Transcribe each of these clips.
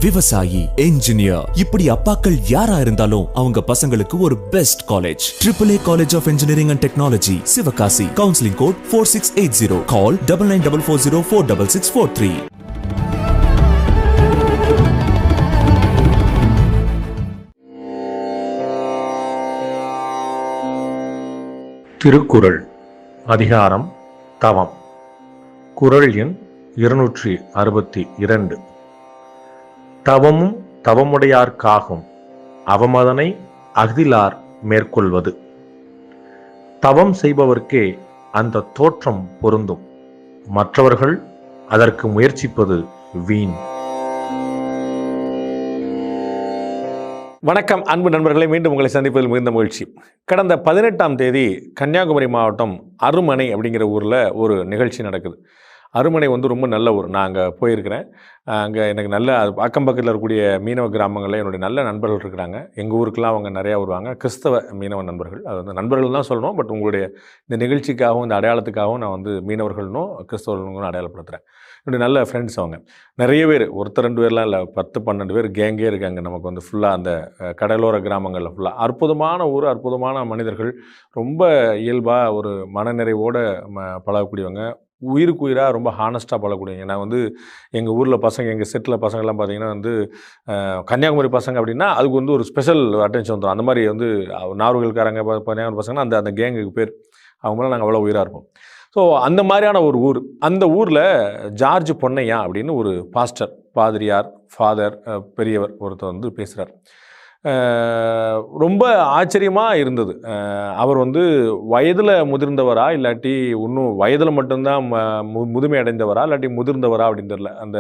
விவசாயி, என்ஜினியர், இப்படி அப்பாக்கள் யாரா இருந்தாலும் அவங்க பசங்களுக்கு ஒரு best college AAA college of engineering and technology, Sivakasi. Counselling code 4680. Call 9940466643. Thirukkural அதிகாரம் தவம். குறள் எண் 262. தவமும் தவமுடையார்க்காகும், அவமதனை அஃதிலார் மேற்கொள்வது. தவம் செய்பவர்க்கே அந்த தோற்றம் பொருந்தும், மற்றவர்கள் அதற்கு முயற்சிப்பது வீண். வணக்கம் அன்பு நண்பர்களை, மீண்டும் உங்களை சந்திப்பதில் மிகுந்த மகிழ்ச்சி. கடந்த 18ஆம் தேதி கன்னியாகுமரி மாவட்டம் அருமனை அப்படிங்கிற ஊரில் ஒரு நிகழ்ச்சி நடக்குது. அருமனை ரொம்ப நல்ல ஊர். நான் அங்கே போயிருக்கிறேன். அங்கே எனக்கு நல்ல அக்கம் பக்கத்தில் இருக்கக்கூடிய மீனவ கிராமங்களில் என்னுடைய நல்ல நண்பர்கள் இருக்கிறாங்க. எங்கள் ஊருக்கெலாம் அவங்க நிறையா வருவாங்க, கிறிஸ்தவ மீனவ நண்பர்கள். அது நண்பர்கள் தான் சொல்லணும், பட் உங்களுடைய இந்த நிகழ்ச்சிக்காகவும் இந்த அடையாளத்துக்காகவும் நான் மீனவர்கள்னும் கிறிஸ்தவர்களும் அடையாளப்படுத்துகிறேன். என்னுடைய நல்ல ஃப்ரெண்ட்ஸ் அவங்க நிறைய பேர், ஒருத்தர் 2 பேர்லாம் இல்லை, 10-12 பேர் கேங்கே இருக்காங்க. நமக்கு ஃபுல்லாக அந்த கடலோர கிராமங்களில் ஃபுல்லாக அற்புதமான ஊர், அற்புதமான மனிதர்கள், ரொம்ப இயல்பாக ஒரு மனநிறைவோடு பழகக்கூடியவங்க, உயிருக்கு உயிராக ரொம்ப ஹானஸ்ட்டாக பழகக்கூடியவங்க. நான் எங்கள் ஊரில் பசங்க, எங்கள் செட்டில் பசங்கள்லாம் பார்த்திங்கன்னா கன்னியாகுமரி பசங்க அப்படின்னா அதுக்கு ஒரு ஸ்பெஷல் அட்டென்ஷன் வந்துடும். அந்த மாதிரி நார்வல்காரங்க கன்னியாகுமரி பசங்கன்னா அந்த கேங்குக்கு பேர், அவங்களாம் நாங்கள் அவ்வளோ உயிராக இருப்போம். ஸோ அந்த மாதிரியான ஒரு ஊர். அந்த ஊரில் ஜார்ஜ் பொன்னையா அப்படின்னு ஒரு பாஸ்டர், பாதிரியார், ஃபாதர், பெரியவர் ஒருத்தர் பேசுகிறார். ரொம்ப ஆச்சரியமாக இருந்தது. அவர் வயதில் முதிர்ந்தவரா இல்லாட்டி இன்னும் வயதில் மட்டும்தான் முதுமை அடைந்தவரா இல்லாட்டி முதிர்ந்தவரா அப்படின்னு தெரில. அந்த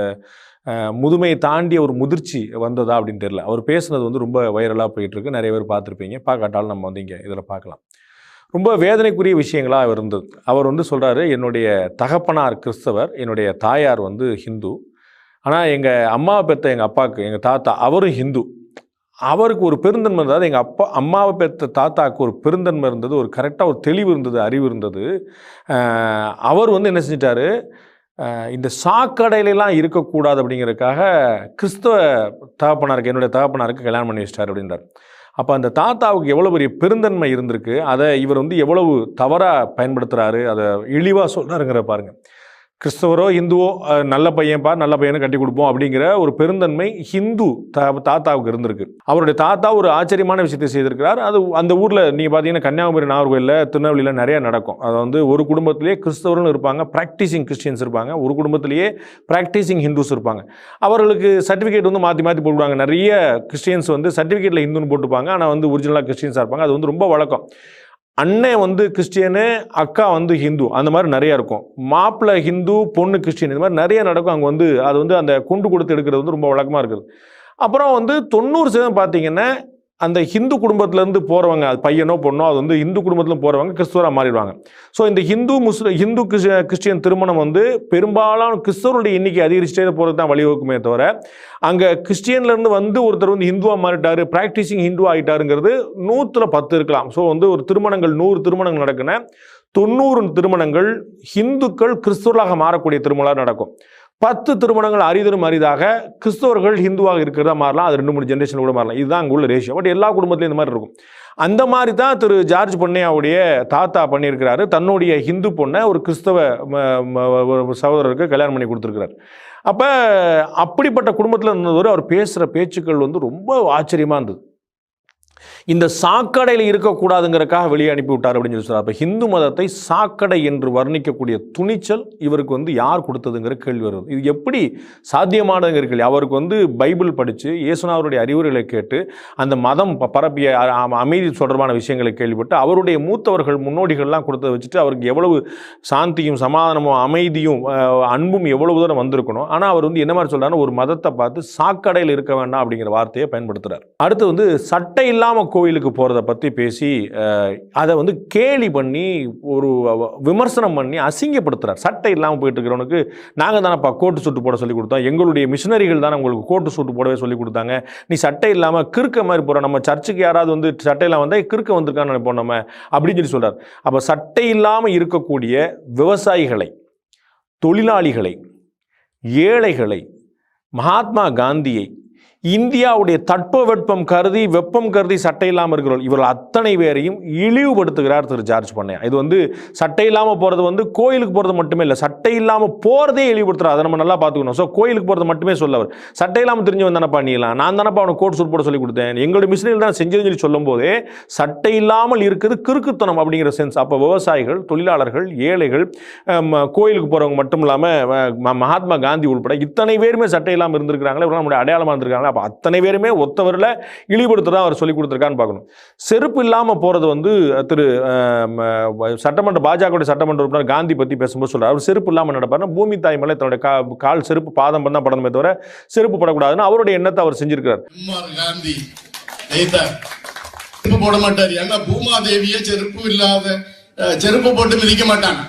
முதுமையை தாண்டிய ஒரு முதிர்ச்சி வந்ததா அப்படின்னு தெரில. அவர் பேசுனது ரொம்ப வைரலாக போயிட்டுருக்கு. நிறைய பேர் பார்த்துருப்பீங்க. பார்க்காட்டாலும் நம்ம இங்கே இதில் பார்க்கலாம். ரொம்ப வேதனைக்குரிய விஷயங்களாக இருந்தது. அவர் சொல்கிறாரு, என்னுடைய தகப்பனார் கிறிஸ்தவர், என்னுடைய தாயார் ஹிந்து. ஆனால் எங்கள் அம்மாவை பெற்ற எங்கள் அப்பாவுக்கு, எங்கள் தாத்தா, அவரும் ஹிந்து. அவருக்கு ஒரு பெருந்தன்மை இருந்தது. எங்கள் அம்மாவை பெற்ற தாத்தாவுக்கு ஒரு பெருந்தன்மை இருந்தது, ஒரு கரெக்டாக ஒரு தெளிவு இருந்தது, அறிவு இருந்தது. அவர் என்ன செஞ்சிட்டாரு, இந்த சாக்கடையிலலாம் இருக்கக்கூடாது அப்படிங்கிறதுக்காக கிறிஸ்தவ தகப்பனாருக்கு, என்னுடைய தகப்பனாருக்கு கல்யாணம் பண்ணி வச்சிட்டார் அப்படின்றார். அப்போ அந்த தாத்தாவுக்கு எவ்வளோ பெரிய பெருந்தன்மை இருந்திருக்கு, அதை இவர் எவ்வளவு தவறாக பயன்படுத்துகிறாரு, அதை இழிவாக சொல்கிறாருங்கிற பாருங்கள். கிறிஸ்தவரோ இந்துவோ நல்ல பையன்ப்பா, நல்ல பையனை கட்டி கொடுப்போம் அப்படிங்கிற ஒரு பெருந்தன்மை ஹிந்து தாத்தாவுக்கு இருந்திருக்கு. அவருடைய தாத்தா ஒரு ஆச்சரியமான விஷயத்தை செய்திருக்கிறார். அது அந்த ஊரில் நீங்கள் பார்த்தீங்கன்னா கன்னியாகுமரி, நாகர்கோயிலில், திருநெல்வேலியில் நிறையா நடக்கும். அது ஒரு குடும்பத்திலேயே கிறிஸ்தவர்களும் இருப்பாங்க, ப்ராக்டிசிங் கிறிஸ்டியன்ஸ் இருப்பாங்க, ஒரு குடும்பத்திலேயே ப்ராக்டிசிங் ஹிந்துஸ் இருப்பாங்க. அவர்களுக்கு சர்டிஃபிகேட் மாற்றி மாற்றி போட்டுவாங்க. நிறைய கிறிஸ்டியன்ஸ் சர்டிஃபிகேட்டில் ஹிந்துன்னு போட்டுப்பாங்க, ஆனால் ஒரிஜினலாக கிறிஸ்டியன்ஸாக இருப்பாங்க. அது ரொம்ப வழக்கம். அண்ணன் கிறிஸ்டியனு, அக்கா ஹிந்து, அந்த மாதிரி நிறையா இருக்கும். மாப்பிள்ளை ஹிந்து, பொண்ணு கிறிஸ்டியன், இந்த மாதிரி நிறைய நடக்கும். அங்கே அது அந்த கொண்டு கொடுத்து எடுக்கிறது ரொம்ப வழக்கமாக இருக்குது. அப்புறம் 90% பார்த்தீங்கன்னா அந்த ஹிந்து குடும்பத்திலேருந்து போகிறவங்க, அது பையனோ பொண்ணோ, அது ஹிந்து குடும்பத்தில் போகிறவங்க கிறிஸ்துவராக மாறிடுவாங்க. ஸோ இந்த ஹிந்து கிறிஸ்டியன் திருமணம் பெரும்பாலான கிறிஸ்தவருடைய எண்ணிக்கை அதிகரிச்சுட்டே போகிறது தான் வழிவகுக்குமே தவிர, அங்கே கிறிஸ்டியன்லேருந்து ஒருத்தர் ஹிந்துவாக மாறிட்டார், ப்ராக்டிசிங் ஹிந்து ஆகிட்டாருங்கிறது 100-10 இருக்கலாம். ஸோ ஒரு திருமணங்கள் 100 திருமணங்கள் நடக்குன்னா 90 திருமணங்கள் ஹிந்துக்கள் கிறிஸ்தவர்களாக மாறக்கூடிய திருமணம் நடக்கும். 10 திருமணங்கள் அரிதரும் அரிதாக கிறிஸ்தவர்கள் ஹிந்துவாக இருக்கிறதா மாறலாம். அது 2-3 ஜென்ரேஷன் கூட மாறலாம். இதுதான் அங்கே உள்ள ரேஷியோ. பட் எல்லா குடும்பத்திலையும் இந்த மாதிரி இருக்கும். அந்த மாதிரி தான் திரு ஜார்ஜ் பொன்னையாவுடைய தாத்தா பண்ணியிருக்கிறாரு. தன்னுடைய ஹிந்து பொண்ணை ஒரு கிறிஸ்தவ சகோதரருக்கு கல்யாணம் பண்ணி கொடுத்துருக்கிறார். அப்போ அப்படிப்பட்ட குடும்பத்தில் இருந்தவர் அவர் பேசுகிற பேச்சுக்கள் ரொம்ப ஆச்சரியமாக இருந்தது. இந்த சாக்கடையில் இருக்கக்கூடாதுங்கிறக்காக வெளியே அனுப்பி விட்டார் அப்படின்னு சொல்கிறார். அப்போ ஹிந்து மதத்தை சாக்கடை என்று வர்ணிக்கக்கூடிய துணிச்சல் இவருக்கு யார் கொடுத்ததுங்கிற கேள்வி வருது. இது எப்படி சாத்தியமானதுங்கிற கேள்வி. அவருக்கு பைபிள் படித்து இயேசுநாதருடைய அறிவுரைகளை கேட்டு அந்த மதம் பரப்பிய அமைதி தொடர்பான விஷயங்களை கேள்விப்பட்டு அவருடைய மூத்தவர்கள் முன்னோடிகள்லாம் கொடுத்ததை வச்சுட்டு அவருக்கு எவ்வளவு சாந்தியும் சமாதானமும் அமைதியும் அன்பும் எவ்வளவு தூரம் வந்திருக்கணும். ஆனால் அவர் என்ன மாதிரி சொல்கிறாருன்னா, ஒரு மதத்தை பார்த்து சாக்கடையில் இருக்க வேண்டாம் அப்படிங்கிற வார்த்தையை பயன்படுத்துகிறார். அடுத்து சட்டை இல்லாமல் கோயிலுக்கு போகிறத பற்றி பேசி அதை கேலி பண்ணி ஒரு விமர்சனம் பண்ணி அசிங்கப்படுத்துகிறார். சட்டை இல்லாமல் போயிட்டு இருக்கிறவனுக்கு நாங்கள் தானேப்பா கோட்டு சூட்டு போட சொல்லி கொடுத்தோம், எங்களுடைய மிஷினரிகள் தானே உங்களுக்கு கோட்டு சூட்டு போடவே சொல்லி கொடுத்தாங்க, நீ சட்டை இல்லாமல் கிறுக்க மாதிரி போகிற, நம்ம சர்ச்சுக்கு யாராவது சட்டை இல்லாமல் வந்தால் கிறுக்க வந்திருக்கான்னு நினைப்போம் நம்ம அப்படின்னு சொல்லி சொல்கிறார். அப்போ சட்டை இல்லாமல் இருக்கக்கூடிய விவசாயிகளை, தொழிலாளிகளை, ஏழைகளை, மகாத்மா காந்தியை, இந்தியாவுடைய தட்பவெப்பம் கருதி வெப்பம் கருதி சட்டை இல்லாமல் இருக்கிறவர்கள் இவர்கள் அத்தனை பேரையும் இழிவுபடுத்துகிறார் திரு ஜார்ஜ் பண்ணையா. இது வந்து சட்டை இல்லாமல் போகிறது வந்து கோயிலுக்கு போகிறது மட்டுமே இல்லை, சட்டை இல்லாமல் போகிறதே இழிவுபடுத்துறாரு. அதை நம்ம நல்லா பார்த்துக்கணும். ஸோ கோயிலுக்கு போகிறது மட்டுமே சொல்லவர், சட்டை இல்லாமல் தெரிஞ்சவன் தானப்பா நீலாம், நான் தானப்பா அவனுக்கு கோட் சூட் போட சொல்லி கொடுத்தேன், எங்களுடைய மிஷினில் தான் செஞ்சதுன்னு சொல்லி சொல்லும் போதே சட்டை இல்லாமல் இருக்குது கிறுக்குத்தனம் அப்படிங்கிற சென்ஸ். அப்போ விவசாயிகள், தொழிலாளர்கள், ஏழைகள், கோயிலுக்கு போகிறவங்க மட்டும் இல்லாமல் மகாத்மா காந்தி உள்பட இத்தனை பேருமே சட்டை இல்லாமல் இருந்திருக்கிறாங்களே, நம்முடைய அடையாளமாக இருந்திருக்காங்க. அப்போ அத்தனை பேருமே ஒத்தவரில் இழிவுபடுத்துறதா அவர் சொல்லிக் கொடுத்துருக்கான்னு பார்க்கணும். செருப்பு இல்லாமல் போகிறது வந்து திரு சட்டமன்ற பாஜக சட்டமன்ற உறுப்பினர் காந்தி பற்றி பேசும்போது சொல்றாரு, அவர் செருப்பு இல்லாமல் நடப்பாருன்னா பூமி தாய் மேலே தன்னுடைய கால் செருப்பு பாதம் தான் படணுமே தவிர செருப்பு படக்கூடாதுன்னு அவருடைய எண்ணத்தை அவர் செஞ்சிருக்கிறார். காந்தி செருப்பு போட மாட்டார், ஏன்னா பூமாதேவியே செருப்பு இல்லாத செருப்பு போட்டு மிதிக்க மாட்டாங்க.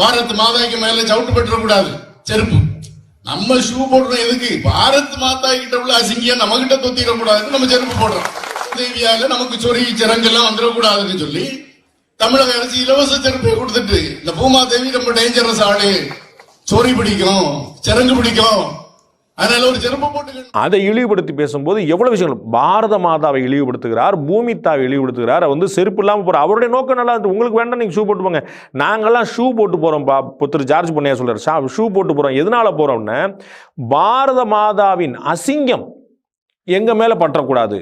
பாரத் மாதாக்கு மேல சவுட்டு பெற்றக்கூடாது செருப்பு. நம்ம ஷூ போடுறோம் எதுக்கு? பாரத் மாதா கிட்ட உள்ள அசிங்கியா நம்ம கிட்ட தொத்திடக்கூடாதுன்னு நம்ம செருப்பு போடுறோம். தேவியால நமக்கு சொறி சிறங்கெல்லாம் வந்துடக்கூடாதுன்னு சொல்லி தமிழக அரசு இலவச செருப்பை கொடுத்துட்டு, இந்த பூமாதேவி ரொம்ப டேஞ்சரஸ் ஆளு, சொறி பிடிக்கும், சிறங்கு பிடிக்கும், அதனால ஒரு செருப்பு போட்டு அதை இழிவுபடுத்தி பேசும்போது எவ்வளவு விஷயங்கள், பாரத மாதாவை இழிவுபடுத்துகிறார், பூமி தாவை இழிவுபடுத்துகிறார். வந்து செருப்பு இல்லாமல் போற அவருடைய நோக்கம் நல்லா இருக்கு. உங்களுக்கு வேண்டாம் நீங்க ஷூ போட்டு போங்க, நாங்கெல்லாம் ஷூ போட்டு போறோம். திரு ஜார்ஜ் பண்ணையா சொல்றாரு, ஷூ போட்டு போறோம். எதனால போறோம்னு, பாரத மாதாவின் அசிங்கம் எங்க மேல பற்றக்கூடாது,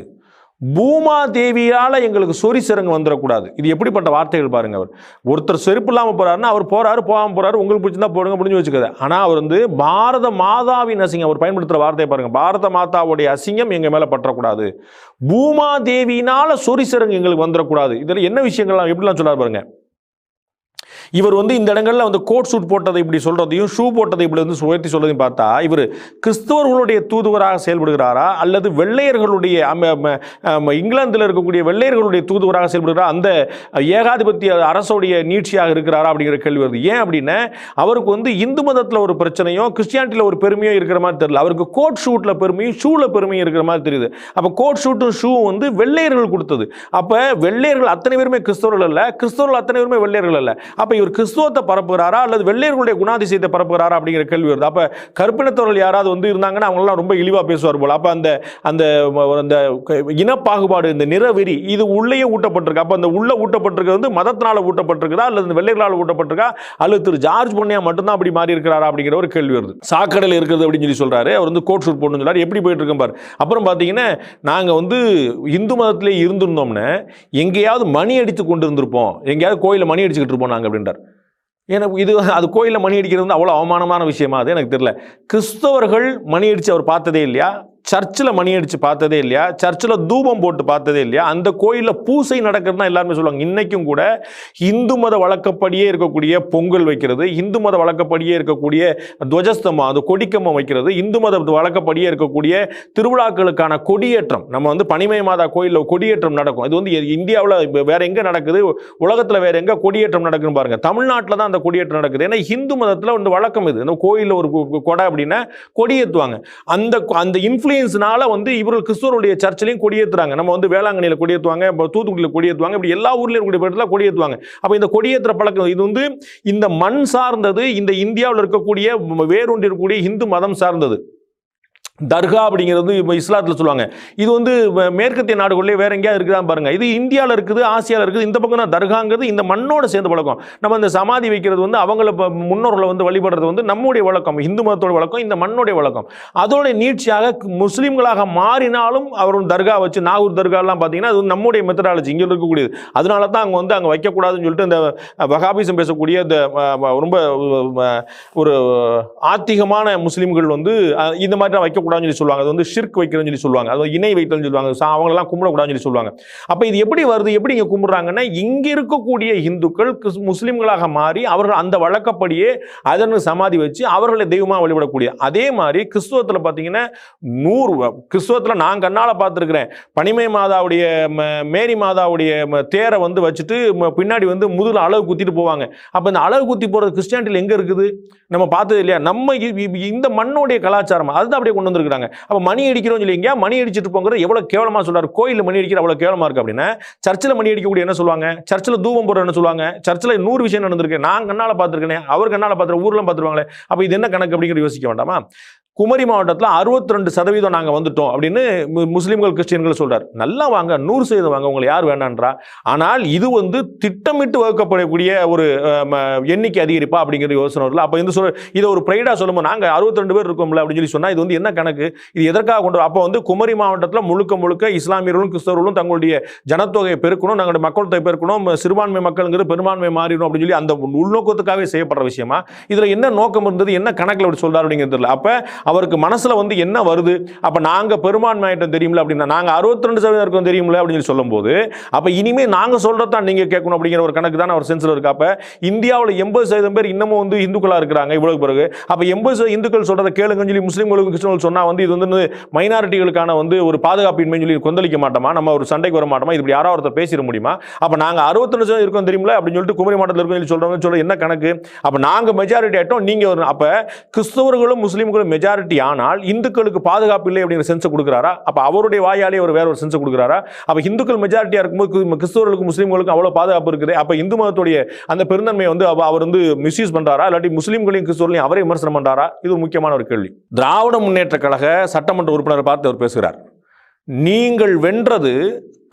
பூமாதேவியால எங்களுக்கு சொறி சிறங்கு வந்துடக்கூடாது. இது எப்படிப்பட்ட வார்த்தைகள் பாருங்க. அவர் ஒருத்தர் செருப்பு இல்லாமல் போறாருன்னா அவர் போறாரு, போகாமல் போறாரு, உங்களுக்கு பிடிச்சிருந்தா போடுங்க, முடிஞ்சு வச்சுக்காது. ஆனா அவர் வந்து பாரத மாதாவின் அசிங்கம், அவர் பயன்படுத்துற வார்த்தையை பாருங்க, பாரத மாதாவுடைய அசிங்கம் எங்க மேல பற்றக்கூடாது, பூமாதேவியினால சொறி சிறங்கு எங்களுக்கு வந்துடக்கூடாது. இதுல என்ன விஷயங்கள்லாம் எப்படிலாம் சொல்றாரு பாருங்க. இவர் வந்து இந்த இடங்கள்ல வந்து கோட் சூட் போட்டதை இப்படி சொல்றதையும் ஷூ போட்டதை இப்படி வந்து உயர்த்தி சொல்றதையும் பார்த்தா இவர் கிறிஸ்தவர்களுடைய தூதுவராக செயல்படுகிறாரா அல்லது வெள்ளையர்களுடைய இங்கிலாந்தில் இருக்கக்கூடிய வெள்ளையர்களுடைய தூதுவராக செயல்படுகிறாரா, அந்த ஏகாதிபத்திய அரசுடைய நீட்சியாக இருக்கிறாரா அப்படிங்கிற கேள்வி வருது. ஏன் அப்படின்னா அவருக்கு வந்து இந்து மதத்தில் ஒரு பிரச்சனையோ கிறிஸ்டியானிட்டியில் ஒரு பெருமையோ இருக்கிற மாதிரி தெரியல, அவருக்கு கோட் ஷூட்ல பெருமையும் ஷூல பெருமையும் இருக்கிற மாதிரி தெரியுது. அப்போ கோட் ஷூட்டும் ஷூ வந்து வெள்ளையர்கள் கொடுத்தது. அப்ப வெள்ளையர்கள் அத்தனை பேருமே கிறிஸ்தவர்கள் அல்ல, கிறிஸ்தவர்கள் அத்தனை பேருமே வெள்ளையர்கள் அல்ல. அப்ப இவர் கிறிஸ்துவத்தை பரப்புகிறாரா அல்லது வெள்ளையர்களுடைய குணாதிசயத்தை பரப்புகிறாரா அப்படிங்கிற கேள்வி வருது. அப்ப கற்பினத்தவர்கள் யாராவது வந்து இருந்தாங்கன்னா அவங்க எல்லாம் ரொம்ப இழிவா பேசுவார் போல. அப்ப அந்த அந்த அந்த இனப்பாகுபாடு, இந்த நிறவெறி இது உள்ளேயே ஊட்டப்பட்டிருக்கு. அப்ப அந்த உள்ள ஊட்டப்பட்டிருக்கிறது வந்து மதத்தினால ஊட்டப்பட்டிருக்குதா அல்லது வெள்ளையர்களால் ஊட்டப்பட்டிருக்கா அல்லது திரு ஜார்ஜ் பொன்னையா மட்டும்தான் அப்படி மாறி இருக்கிறாரா அப்படிங்கிற ஒரு கேள்வி வருது. சாக்கடையில் இருக்கிறது அப்படின்னு சொல்லி சொல்றாரு, அவர் வந்து கோட் ஷூட் போடணும்னு சொல்றாரு. எப்படி போயிட்டு இருக்கோம் பாரு. அப்புறம் பாத்தீங்கன்னா நாங்க வந்து இந்து மதத்திலே இருந்திருந்தோம்னு எங்கேயாவது மணி அடித்து கொண்டு இருந்திருப்போம், எங்கேயாவது கோயில மணி அடிச்சுக்கிட்டு இருப்போம் நாங்க அப்படின்றார். எனக்கு இது அது கோயிலில் மணி அடிக்கிறது வந்து அவ்வளோ அவமானமான விஷயமா அது எனக்கு தெரியல. கிறிஸ்தவர்கள் மணி அடித்து அவர் பார்த்ததே இல்லையா, சர்ச்சில் மணி அடித்து பார்த்ததே இல்லையா, சர்ச்சில் தூபம் போட்டு பார்த்ததே இல்லையா, அந்த கோயிலில் பூசை நடக்கிறதுனா எல்லாருமே சொல்லுவாங்க. இன்னைக்கும் கூட இந்து மத வழக்கப்படியே இருக்கக்கூடிய பொங்கல் வைக்கிறது, இந்து மத வழக்கப்படியே இருக்கக்கூடிய துவஜஸ்தம்பம் அது கொடிக்கம்பம் வைக்கிறது, இந்து மத வழக்கப்படியே இருக்கக்கூடிய திருவிழாக்களுக்கான கொடியேற்றம், நம்ம வந்து பனிமய மாதா கோயிலில் கொடியேற்றம் நடக்கும். இது வந்து இந்தியாவில் வேற எங்கே நடக்குது, உலகத்தில் வேற எங்கே கொடியேற்றம் நடக்குன்னு பாருங்க. தமிழ்நாட்டில் தான் அந்த கொடியேற்றம் நடக்குது. ஏன்னா இந்து மதத்தில் வந்து வழக்கம் இது, இந்த கோயிலில் ஒரு கொடை அப்படின்னா கொடியேற்றுவாங்க. அந்த இன்ஃப்ளூயன்ஸ்னால வந்து இவர்கள் கிறிஸ்துவருடைய சர்ச்சிலையும் கொடியேற்றுறாங்க. நம்ம வந்து வேளாங்கண்ணியில் கொடியேற்றுவாங்க, தூத்துக்குடியில் கொடியேற்றுவாங்க, இப்படி எல்லா ஊர்லயும் இருக்கக்கூடிய இடத்துல கொடியேற்றுவாங்க. அப்ப இந்த கொடியேற்ற பழக்கம் இது வந்து இந்த மண் சார்ந்தது, இந்த இந்தியாவில் இருக்கக்கூடிய வேரூன்றி இருக்கக்கூடிய இந்து மதம் சார்ந்தது. தர்கா அப்படிங்கிறது இஸ்லாத்தில் சொல்லுவாங்க. இது வந்து மேற்கத்திய நாடுகளிலே வேற எங்கேயாவது இருக்குதான் பாருங்க. இது இந்தியாவில் இருக்குது, ஆசியாவில் இருக்குது. இந்த பக்கம் தான் தர்காங்கிறது இந்த மண்ணோட சேர்ந்த வழக்கம். நம்ம இந்த சமாதி வைக்கிறது வந்து அவங்கள முன்னோர்களை வந்து வழிபடுறது வந்து நம்முடைய வழக்கம், இந்து மதத்தோட வழக்கம், இந்த மண்ணோடைய வழக்கம். அதோட நீட்சியாக முஸ்லீம்களாக மாறினாலும் அவரோட தர்கா வச்சு நாகூர் தர்காலாம் பார்த்தீங்கன்னா அது நம்முடைய மெத்தடாலஜி இங்கே இருக்கக்கூடியது. அதனால தான் அங்கே வந்து அங்கே வைக்கக்கூடாதுன்னு சொல்லிட்டு இந்த வகாபிசம் பேசக்கூடிய இந்த ரொம்ப ஒரு ஆத்திகமான முஸ்லீம்கள் வந்து இந்த மாதிரி தான் வைக்கக்கூடாது சொல்லுவாங்க. அது வந்து ஷிர்க் வைக்கிறதுன்னு சொல்லி சொல்லுவாங்க, அது இணை வைத்தல்னு சொல்லுவாங்க, அவங்க எல்லாம் கும்பிடக்கூடாதுன்னு சொல்லி சொல்லுவாங்க. அப்ப இது எப்படி வருது, எப்படி இங்க கும்பிடுறாங்கன்னா இங்க இருக்கக்கூடிய இந்துக்கள் முஸ்லிம்களாக மாறி அவர்கள் அந்த வழக்கப்படியே அதற்கு சமாதி வச்சு அவர்களை தெய்வமா வழிபடக்கூடிய. அதே மாதிரி கிறிஸ்துவத்தில் பார்த்தீங்கன்னா கிறிஸ்துவத்தில் நான் கண்ணால பார்த்துருக்கிறேன், பனிமய மாதாவுடைய மேரி மாதாவுடைய தேரை வந்து வச்சுட்டு பின்னாடி வந்து முதுகுல அளவு குத்திட்டு போவாங்க. அப்ப இந்த அளவு குத்தி போறது கிறிஸ்டியானிட்டியில் எங்க இருக்குது, நம்ம பார்த்தது இல்லையா. நம்ம இந்த மண்ணோடைய கலாச்சாரம் அதுதான் அப்படியே கொண்டு வந்திருக்காங்க. அப்ப மணி அடிக்கிறோம் சொல்லி எங்கேயா மணி அடிச்சிட்டு போங்கிறது எவ்வளவு கேவலமா சொல்றாரு. கோயிலில் மணி அடிக்கிற அவ்வளவு கேவலமா இருக்கு அப்படின்னா சர்ச்சில் மணி அடிக்கக்கூடிய என்ன சொல்லுவாங்க, சர்ச்சில் தூபம் போடுற என்ன சொல்லுவாங்க, சர்ச்சில் 100 விஷயம் நடந்திருக்கு, நான் கண்ணால பார்த்திருக்கேன், அவர் கண்ணால பார்த்துருக்கேன், ஊர்ல பார்த்துருவாங்களே. அப்ப இது என்ன கணக்கு அப்படிங்கிற யோசிக்க வேண்டாமா. குமரி மாவட்டத்தில் 62% நாங்கள் வந்துட்டோம் அப்படின்னு முஸ்லீம்கள் கிறிஸ்டியன்கள் சொல்றாரு. நல்லா வாங்க, 100% வாங்க, உங்களை யார் வேண்டான்றா. ஆனால் இது வந்து திட்டமிட்டு வகுக்கப்படக்கூடிய ஒரு எண்ணிக்கை அதிகரிப்பா அப்படிங்கிற யோசனை வரல. அப்போ இந்த இதை ஒரு பிரைடா சொல்லும்போது நாங்கள் 62 பேர் இருக்கோம்ல அப்படின்னு சொல்லி சொன்னா இது வந்து என்ன கணக்கு, இது எதற்காக கொண்டு? அப்போ வந்து குமரி மாவட்டத்தில் முழுக்க இஸ்லாமியர்களும் கிறிஸ்தவர்களும் தங்களுடைய ஜனத்தொகையை பெருக்கணும், தங்களுடைய மக்கள் தொகை பெருக்கணும், சிறுபான்மை மக்கள்ங்கிற பெரும்பான்மை மாறிடும் அப்படின்னு சொல்லி அந்த உள்நோக்கத்துக்காகவே செய்யப்படுற விஷயமா? இதுல என்ன நோக்கம் இருந்தது, என்ன கணக்கில் அப்படி சொல்றாரு அப்படிங்கிறது தெரியல. அப்ப அவருக்கு மனசுல வந்து என்ன வருது, அப்ப நாங்க பெரும்பான்மை ஆயிட்டம் தெரியுமில்ல அப்படின்னா, நாங்க 62% இருக்கோம் தெரியுமில்ல அப்படின்னு சொல்லும் போது, அப்ப இனிமே நாங்க சொல்றதான் நீங்க கேட்கணும் அப்படிங்கிற ஒரு கணக்கு தான் அவர் சென்ஸ்ல இருக்கு. அப்ப இந்தியாவில் 80% பேர் இன்னமும் வந்து இந்துக்களா இருக்கிறாங்க இவ்வளவு பிறகு. அப்ப 80% இந்துக்கள் சொல்றதை கேளுங்கன்னு சொல்லி முஸ்லீம்களுக்கு கிறிஸ்தவர்கள் சொன்னா வந்து இது வந்து மைனாரிட்டிகளுக்கான வந்து ஒரு பாதுகாப்பின்மை சொல்லி கொந்தளிக்க மாட்டோமா, நம்ம ஒரு சண்டைக்கு வர மாட்டோமா, இது யாராவது ஒருத்தர் பேசிட முடியுமா? அப்ப நாங்க 62% இருக்கோம் தெரியுமில்ல அப்படின்னு சொல்லிட்டு குமரி மாவட்டத்தில் இருக்கோம் சொல்றவங்க சொல்ற என்ன கணக்கு? அப்ப நாங்க மெஜாரிட்டி ஆயிட்டோம், நீங்க அப்ப கிறிஸ்தவர்களும் முஸ்லீம்களும் மெஜாரிட்டி ஆனால் இந்துக்களுக்கு பாதுகாப்பு இல்லை அப்படிங்கிற சென்ஸ் கொடுக்கிறாரா? அப்ப அவருடைய வாயாலே அவர் வேற ஒரு சென்ஸ் கொடுக்கிறாரா? அப்ப இந்துக்கள் மெஜாரிட்டியா இருக்கும்போது கிறிஸ்தவர்களுக்கும் முஸ்லீம்களுக்கும் அவ்வளவு பாதுகாப்பு இருக்குது. அப்ப இந்து மதத்துடைய அந்த பெருந்தன்மையை வந்து அவர் வந்து மிஸ்யூஸ் பண்றாரா, இல்லாட்டி முஸ்லீம்களையும் கிறிஸ்தவர்களையும் அவரே விமர்சனம் பண்றாரா? இது முக்கியமான ஒரு கேள்வி. திராவிட முன்னேற்ற கழக சட்டமன்ற உறுப்பினர் பார்த்து அவர் பேசுகிறார். நீங்கள் வென்றது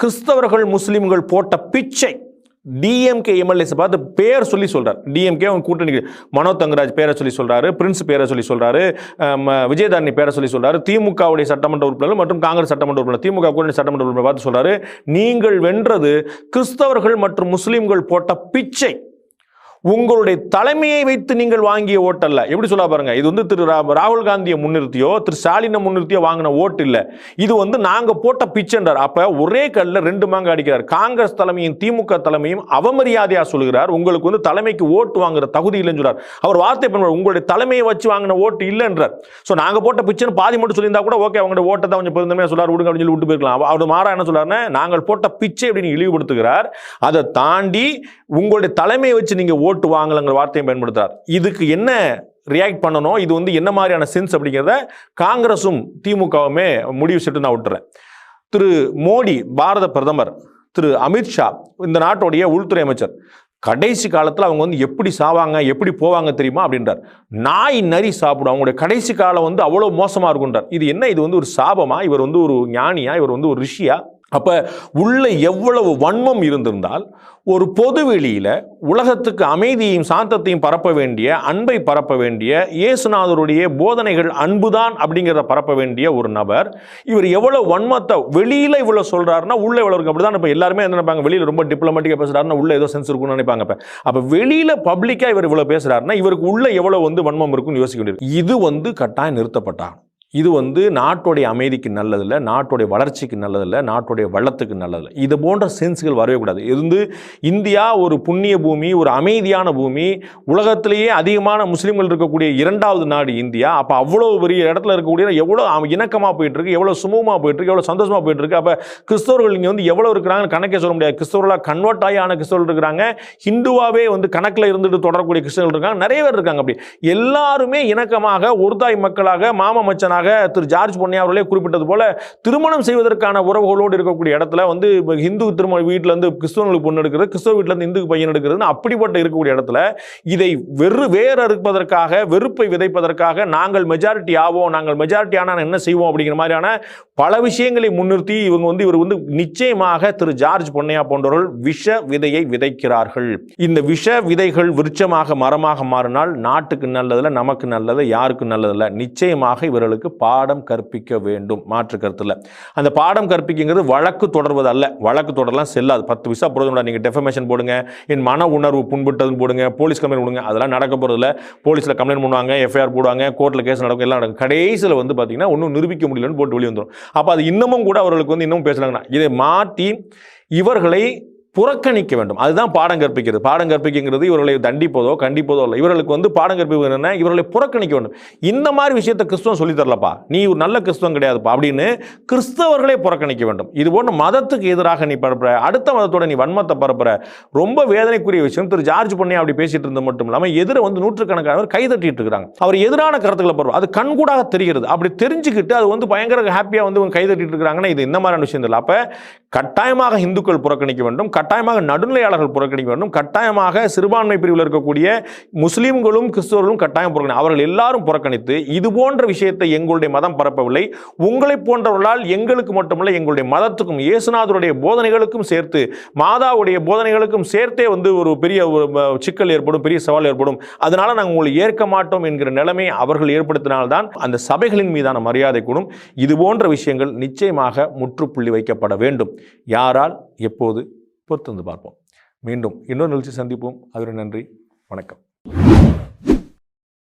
கிறிஸ்தவர்கள் முஸ்லீம்கள் போட்ட பிச்சை. டிஎம்கே எம்எல்ஏஸ் பார்த்து பேர் சொல்லி சொல்றாரு. டிஎம்கே கூட்டணி மனோ தங்கராஜ் பேரை சொல்லி சொல்றாரு, பிரின்ஸ் பேரை சொல்லி சொல்றாரு, விஜயதாரணி பேரை சொல்லி சொல்றாரு, திமுகவுடைய சட்டமன்ற உறுப்பினர் மற்றும் காங்கிரஸ் சட்டமன்ற உறுப்பினர், திமுக கூட்டணி சட்டமன்ற உறுப்பினர் பார்த்து சொல்றாரு, நீங்கள் வென்றது கிறிஸ்தவர்கள் மற்றும் முஸ்லிம்கள் போட்ட பிச்சை. உங்களுடைய தலைமையை வைத்து நீங்கள் வாங்கிய ஓட்டல்ல. எப்படி சொல்ல பாருங்க, இது வந்து திரு ராகுல் காந்தியை முன்னிறுத்தியோ திரு ஸ்டாலினை முன்னிறுத்தியோ வாங்கின ஓட்டு இல்ல, இது வந்து நாங்க போட்ட பிச்சைன்றார். அப்ப ஒரே கல்ல 2 மாங்க அடிக்கிறார். காங்கிரஸ் தலைமையும் திமுக தலைமையும் அவமரியாதையா சொல்கிறார், உங்களுக்கு வந்து தலைமைக்கு ஓட்டு வாங்குற தகுதி இல்லைன்னு சொல்றார். அவர் வார்த்தை பண்ணுவார், உங்களுடைய தலைமையை வச்சு வாங்கின ஓட்டு இல்லைன்றார். சோ நாங்க போட்ட பிச்சைன்னு பாதி மட்டும் சொல்லியிருந்தா கூட ஓகே, அவங்களுடைய ஓட்டை தான் கொஞ்சம் பெருந்தமையா சொல்றாரு, விடுங்க அப்படின்னு சொல்லி விட்டு போயிருக்கலாம். அவர் மாறா என்ன சொல்றாருன்னா, நாங்கள் போட்ட பிச்சை அப்படின்னு இழிவுபடுத்துகிறார். அதை தாண்டி உங்களுடைய தலைமையை வச்சு நீங்க ஓட்டு வாங்கலங்கிற வார்த்தையை பயன்படுத்துறார். இதுக்கு என்ன ரியாக்ட் பண்ணணும், இது வந்து என்ன மாதிரியான சென்ஸ் அப்படிங்கிறத காங்கிரசும் திமுகவுமே முடிவு செட்டு நான் விட்டுறேன். திரு மோடி பாரத பிரதமர், திரு அமித்ஷா இந்த நாட்டுடைய உள்துறை அமைச்சர், கடைசி காலத்தில் அவங்க வந்து எப்படி சாவாங்க எப்படி போவாங்க தெரியுமா அப்படின்றார். நாய் நரி சாப்பிடும், அவங்களுடைய கடைசி காலம் வந்து அவ்வளோ மோசமாக இருக்குன்றார். இது என்ன, இது வந்து ஒரு சாபமா? இவர் வந்து ஒரு ஞானியா? இவர் வந்து ஒரு ரிஷியா? அப்ப உள்ள எவ்வளவு வன்மம் இருந்திருந்தால் ஒரு பொது வெளியில உலகத்துக்கு அமைதியையும் சாந்தத்தையும் பரப்ப வேண்டிய, அன்பை பரப்ப வேண்டிய, இயேசுநாதருடைய போதனைகள் அன்புதான் அப்படிங்கிறத பரப்ப வேண்டிய ஒரு நபர் இவர் எவ்வளவு வன்மத்தை வெளியில இவ்வளவு சொல்றாருன்னா உள்ள எவ்வளவு இருக்கு. அப்படிதான் இப்ப எல்லாருமே என்ன நினைப்பாங்க, வெளியில ரொம்ப டிப்ளமேட்டிக்கா பேசுறாருன்னா உள்ள ஏதோ சென்ஸ் இருக்கும்னு நினைப்பாங்க. அப்ப வெளியில பப்ளிக்கா இவர் இவ்வளவு பேசுறாருன்னா இவருக்கு உள்ள எவ்வளவு வந்து வன்மம் இருக்கும்னு யோசிக்க வேண்டியது. இது வந்து கட்டாயம் நிறுத்தப்பட்டாங்க. இது வந்து நாட்டுடைய அமைதிக்கு நல்லதில்லை, நாட்டுடைய வளர்ச்சிக்கு நல்லதில்லை, நாட்டுடைய வளத்துக்கு நல்லதில்லை. இது போன்ற சென்ஸ்கள் வரவே கூடாது. இது வந்து இந்தியா ஒரு புண்ணிய பூமி, ஒரு அமைதியான பூமி, உலகத்திலேயே அதிகமான முஸ்லீம்கள் இருக்கக்கூடிய 2வது நாடு இந்தியா. அப்போ அவ்வளோ பெரிய இடத்துல இருக்கக்கூடிய எவ்வளோ இணக்கமாக போயிட்டு இருக்கு, எவ்வளோ சுமூகமாக போயிட்டு இருக்கு, எவ்வளோ சந்தோஷமாக போயிட்டு இருக்கு. அப்போ கிறிஸ்தவர்கள் இங்கே வந்து எவ்வளோ இருக்கிறாங்கன்னு கணக்கே சொல்ல முடியாது. கிறிஸ்தவர்களாக கன்வெர்ட் ஆன கிறிஸ்தவர்கள் இருக்கிறாங்க, ஹிந்துவாவே வந்து கணக்கில் இருந்துட்டு தொடரக்கூடிய கிறிஸ்தவர்கள் இருக்காங்க, நிறைய பேர் இருக்காங்க. அப்படி எல்லாருமே இணக்கமாக ஒரு தாய் மக்களாக மாமா மச்சனாக திரு ஜார்ஜ் பொன்னையா அவர்களே குறிப்பிட்டது போல திருமணம் செய்வதற்கான உறவுகளோடு இருக்கக்கூடிய இடத்துல வந்து இந்து திருமண வீட்டில் இருந்து கிறிஸ்தவங்களுக்கு பொண்ணு எடுக்கிறது, கிறிஸ்தவ வீட்டில் இருந்து இந்துக்கு பையன் எடுக்கிறது, அப்படிப்பட்ட இருக்கக்கூடிய இடத்துல இதை வேற இருப்பதற்காக, வெறுப்பை விதைப்பதற்காக நாங்கள் மெஜாரிட்டி ஆவோம், நாங்கள் மெஜாரிட்டி ஆனால் என்ன செய்வோம் அப்படிங்கிற மாதிரியான பல விஷயங்களை முன்னிறுத்தி இவர் வந்து நிச்சயமாக திரு ஜார்ஜ் பொன்னையா போன்றவர்கள் விஷ விதையை விதைக்கிறார்கள். இந்த விஷ விதைகள் விருட்சமாக மரமாக மாறினால் நாட்டுக்கு நல்லதில்லை, நமக்கு நல்லது, யாருக்கு நல்லதில்லை. நிச்சயமாக இவர்களுக்கு பாடம் கற்பிக்க வேண்டும், மாற்று கருத்துல. அந்த பாடம் கற்பிக்கிறது வழக்கு தொடர்வது அல்ல. வழக்கு தொடரலாம் செல்லாது. 10 விசா போடுங்க, நீங்க டெஃபமேஷன் போடுங்க, என் மன உணர்வு புண்பட்டதுன்னு போடுங்க, போலீஸ் கம்ப்ளைண்ட் கொடுங்க, அதெல்லாம் நடக்க போறதில்ல. போலீஸ்ல கம்ப்ளைண்ட் பண்ணுவாங்க, எஃப்ஐஆர் போடுவாங்க, கோர்ட்ல கேஸ் நடக்கும், எல்லாம் நடக்கும். கடைசியில் வந்து பாத்தீங்கன்னா ஒன்றும் நிரூபிக்க முடியலன்னு போட்டு வெளியே வந்துடும். அப்ப அது இன்னமும் கூட அவர்களுக்கு வந்து இன்னும் பேசுறாங்கன்னா இதை மாற்றி இவர்களை புறக்கணிக்க வேண்டும். அதுதான் பாடம் கற்பிக்கிறது. பாடம் கற்பிக்கிறது இவர்களை தண்டிப்பதோ கண்டிப்பதோ இல்லை. இவர்களுக்கு வந்து பாடம் கற்பிப்பது என்ன, இவர்களை புறக்கணிக்க வேண்டும். இந்த மாதிரி விஷயத்தை கிறிஸ்தவம் சொல்லி தரலப்பா, நீ ஒரு நல்ல கிறிஸ்தவம் கிடையாதுப்பா அப்படின்னு கிறிஸ்தவர்களே புறக்கணிக்க வேண்டும். இது போன்ற மதத்துக்கு எதிராக நீ பரப்புற, அடுத்த மதத்தோட நீ வன்மத்தை பரப்புற, ரொம்ப வேதனைக்குரிய விஷயம். திரு ஜார்ஜ் பொன்னையா அப்படி பேசிட்டு இருந்தது மட்டும் இல்லாமல் எதிர வந்து நூற்றுக்கணக்கானவர் கைதட்டிட்டு இருக்காங்க. அவர் எதிரான கருத்துக்களை பரவும், அது கண்கூடாக தெரிகிறது. அப்படி தெரிஞ்சுக்கிட்டு அது வந்து பயங்கர ஹாப்பியா வந்து கைதட்டிட்டு இருக்காங்கன்னா இது இந்த மாதிரியான விஷயம் இல்லை. அப்ப கட்டாயமாக இந்துக்கள் புறக்கணிக்க வேண்டும், கட்டாயமாக நடுநிலையாளர்கள் புறக்கணிக்க வேண்டும், கட்டாயமாக சிறுபான்மை பிரிவில் இருக்கக்கூடிய முஸ்லீம்களும் கிறிஸ்தவர்களும் கட்டாயம் புறக்கணி, அவர்கள் எல்லாரும் புறக்கணித்து இது போன்ற விஷயத்தை எங்களுடைய மதம் பரப்பவில்லை, உங்களை போன்றவர்களால் எங்களுக்கு மட்டுமல்ல எங்களுடைய மதத்துக்கும் இயேசுநாதருடைய போதனைகளுக்கும் சேர்த்து மாதாவுடைய போதனைகளுக்கும் சேர்த்தே ஒரு பெரிய சிக்கல் ஏற்படும், பெரிய சவால் ஏற்படும், அதனால நாங்கள் உங்களை ஏற்க மாட்டோம் என்கிற நிலைமை அவர்கள் ஏற்படுத்தினால்தான் அந்த சபைகளின் மீதான மரியாதை கூடும். இது போன்ற விஷயங்கள் நிச்சயமாக முற்றுப்புள்ளி வைக்கப்பட வேண்டும். யாரால், எப்போது, பொறுத்து வந்து பார்ப்போம். மீண்டும் இன்னொரு நிகழ்ச்சி சந்திப்போம். அதுவரை நன்றி, வணக்கம்.